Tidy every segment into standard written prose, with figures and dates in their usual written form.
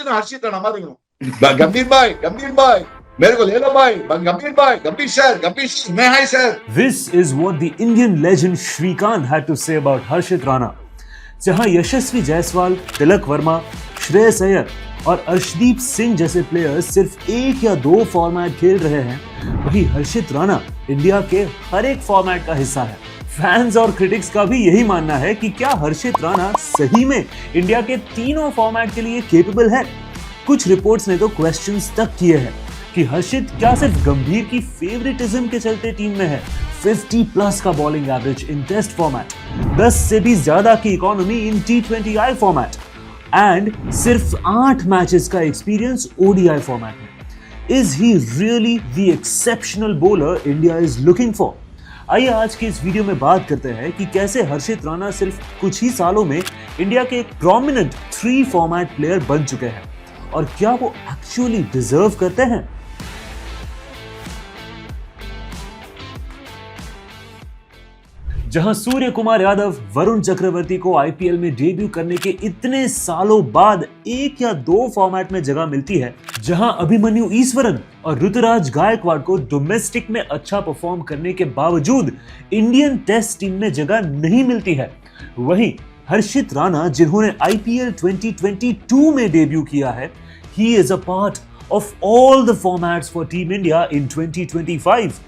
ना हर्षित राणा मारेंगे गंभीर भाई मेरे को ले लो भाई, गंभीर सर मैं hi sir. This is what the Indian legend Shrikant had to say about Harshit Rana. जहां यशस्वी जायसवाल, तिलक वर्मा, श्रेयस अय्यर और अर्शदीप सिंह जैसे प्लेयर्स सिर्फ एक या दो फॉर्मेट खेल रहे हैं, वहीं हर्षित राणा इंडिया के हर एक फॉर्मेट का हिस्सा है. फैंस और क्रिटिक्स का भी यही मानना है कि क्या हर्षित राणा सही में इंडिया के तीनों फॉर्मेट के लिए केपेबल है. कुछ रिपोर्ट्स ने तो क्वेश्चंस तक किए हैं कि हर्षित क्या सिर्फ गंभीर की फेवरेटिज्म के चलते टीम में है. 50+ का bowling average in test format, 10 से भी ज्यादा की economy in T20I format and सिर्फ 8 मैचेस का एक्सपीरियंस ODI फॉर्मेट में. Is he really the exceptional bowler India is looking for? आइए आज की इस वीडियो में बात करते हैं कि कैसे हर्षित राणा सिर्फ कुछ ही सालों में इंडिया के एक प्रोमिनेंट 3 फॉर्मेट प्लेयर बन चुके हैं और क्या वो एक्चुअली डिजर्व करते हैं. जहां सूर्य कुमार यादव, वरुण चक्रवर्ती को आईपीएल में डेब्यू करने के इतने सालों बाद एक या दो फॉर्मेट में जगह मिलती है, जहां अभिमन्यु ईश्वरन और ऋतुराज गायकवाड़ को डोमेस्टिक में अच्छा परफॉर्म करने के बावजूद इंडियन टेस्ट टीम में जगह नहीं मिलती है, वहीं हर्षित राणा जिन्होंने आईपीएल 2022 में डेब्यू किया है, he is a part of all the formats for team India in 2025.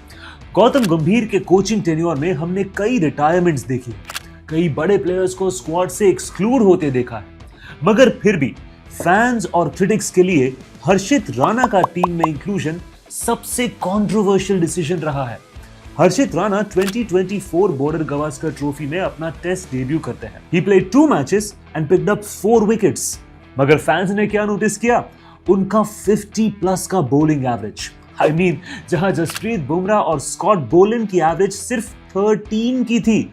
Gautam गंभीर के कोचिंग टेन्योर में हमने कई रिटायरमेंट्स देखी, कई बड़े प्लेयर्स को स्क्वाड से एक्सक्लूड होते देखा है, मगर फिर भी फैंस और क्रिटिक्स के लिए हर्षित राणा का टीम में इंक्लूजन सबसे कंट्रोवर्शियल डिसीजन रहा है. हर्षित राणा 2024 बॉर्डर गवास्कर ट्रॉफी में अपना टेस्ट डेब्यू करते हैं. He played 2 matches and picked up 4 wickets, मगर फैंस ने क्या नोटिस किया? उनका 50+ का बॉलिंग एवरेज. आई मीन जहां जसप्रीत बुमराह और स्कॉट बोलन की एवरेज सिर्फ 13 की थी,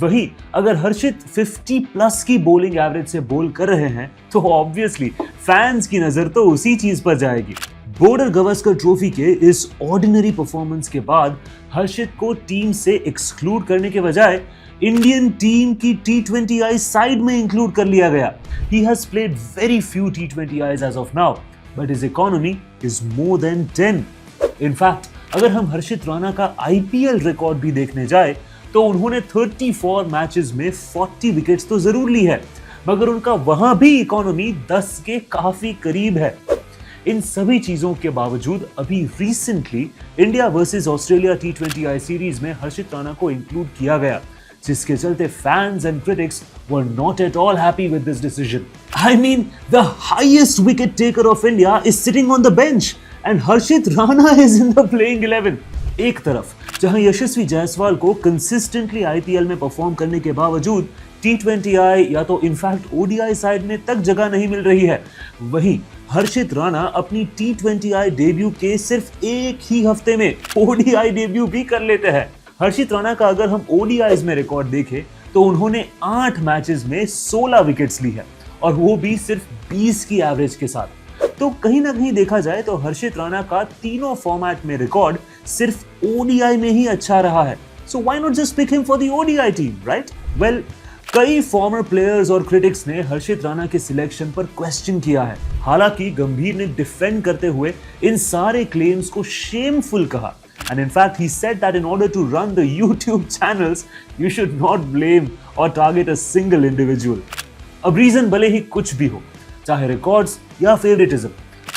वही अगर हर्षित 50+ की बॉलिंग एवरेज से बॉल कर रहे हैं तो ऑब्वियसली फैंस की नजर तो उसी चीज पर जाएगी. बॉर्डर गवास्कर ट्रॉफी के इस ऑर्डिनरी परफॉर्मेंस के बाद हर्षित को टीम से एक्सक्लूड करने के बजाय इंडियन टीम की T20I साइड में इंक्लूड कर लिया गया. He has played very few T20Is as of now, but his economy is more than 10. In fact अगर हम हर्षित राणा का आईपीएल रिकॉर्ड भी देखने जाए तो उन्होंने 34 मैचेस में 40 विकेट्स तो जरूर ली है, मगर उनका वहां भी इकोनॉमी 10 के काफी करीब है. इन सभी चीजों के बावजूद अभी recently India versus Australia T20I series में हर्षित राणा को इंक्लूड किया गया, जिसके चलते fans and critics were not at all happy with this decision. I mean the highest wicket taker of India is sitting on the bench and Harshit Rana is in the playing 11. एक तरफ जहां यशस्वी जायसवाल को consistently IPL में perform करने के बावजूद T20I या तो इनफैक्ट ODI साइड में तक जगह नहीं मिल रही है, वहीं हर्षित राणा अपनी T20I डेब्यू के सिर्फ एक ही हफ्ते में ODI डेब्यू भी कर लेते हैं. हर्षित राणा का अगर हम ODIs में रिकॉर्ड देखें तो उन्होंने 8 मैचेस में 16 विकेट्स ली है और वो भी सिर्फ 20 की एवरेज के साथ. तो कहीं ना कहीं देखा जाए तो हर्षित राणा का तीनों फॉर्मेट में रिकॉर्ड सिर्फ ODI में ही अच्छा रहा है. So why not just pick him for the ODI team, right? Well, कई फॉर्मर प्लेयर्स और क्रिटिक्स ने हर्षित राणा के सिलेक्शन पर क्वेश्चन किया है. हालांकि गंभीर ने डिफेंड करते हुए इन सारे क्लेम्स को शेमफुल कहा. And in fact, he said that in order to run the YouTube channels, you should not blame or target a single individual. अब रीजन भले ही कुछ भी हो, चाहे रिकॉर्ड्स या favouritism,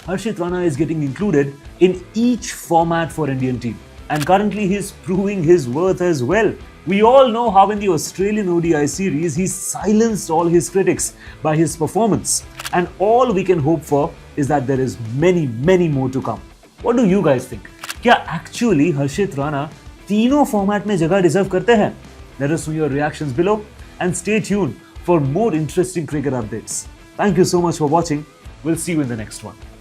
Harshit Rana is getting included in each format for Indian team, and currently he is proving his worth as well. We all know how in the Australian ODI series he silenced all his critics by his performance, and all we can hope for is that there is many more to come. What do you guys think? क्या actually हर्षित राणा तीनों format में जगह deserve करते हैं? Let us know your reactions below and stay tuned for more interesting cricket updates. Thank you so much for watching. We'll see you in the next one.